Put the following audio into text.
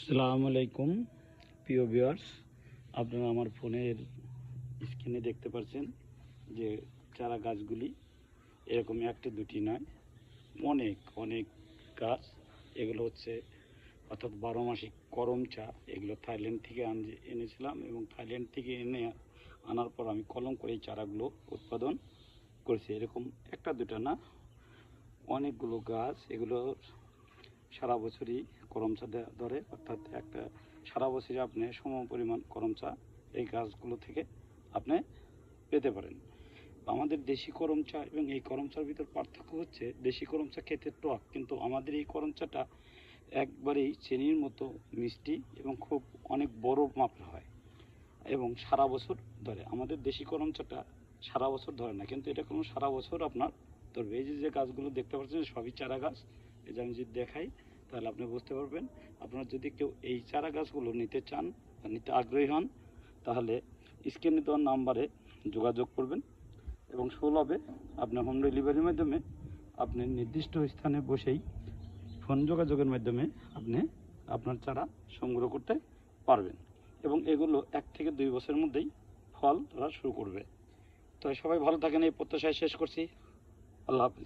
আসসালামু আলাইকুম প্রিয় ভিউয়ার্স, আপনারা আমার ফোনের স্ক্রিনে দেখতে পাচ্ছেন যে চারা গাছগুলি এরকম একটি দুটি নয়, অনেক অনেক গাছ। এগুলো হচ্ছে অর্থাৎ 12 মাসিক করম চা। এগুলো থাইল্যান্ড থেকে এনেছিলাম এবং থাইল্যান্ড থেকে আনার পর আমি কলম করে এই চারাগুলো উৎপাদন করেছি। এরকম একটা দুটা না, অনেকগুলো গাছ। এগুলো সারা বছরই করম চা ধরে, অর্থাৎ একটা সারা বছরই আপনি সম পরিমাণ করম চা এই গাছগুলো থেকে আপনি পেতে পারেন। আমাদের দেশি করম চা এবং এই করম চার ভিতর পার্থক্য হচ্ছে, দেশি করম চা খেতে টক, কিন্তু আমাদের এই করম চাটা একবারেই চিনির মতো মিষ্টি এবং খুব অনেক বড় মাপের হয় এবং সারা বছর ধরে। আমাদের দেশি করম চাটা সারা বছর ধরে না, কিন্তু এটা কোনো সারা বছর আপনার ধরবে। এই যে গাছগুলো দেখতে পাচ্ছেন সবই চারা গাছ। এই যে আমি যদি দেখাই তাহলে আপনি বুঝতে পারবেন। আপনারা যদি কেউ এই চারা গাছগুলো নিতে চান বা নিতে আগ্রহী হন, তাহলে স্ক্রিনে দেওয়ার নাম্বারে যোগাযোগ করবেন এবং সুলভে আপনার হোম ডেলিভারির মাধ্যমে আপনি নির্দিষ্ট স্থানে বসেই ফোন যোগাযোগের মাধ্যমে আপনি আপনার চারা সংগ্রহ করতে পারবেন এবং এগুলো 1 থেকে 2 বছরের মধ্যেই ফল ধরা শুরু করবে। তো সবাই ভালো থাকেন, এই প্রত্যাশায় শেষ করছি। আল্লাহ হাফিজ।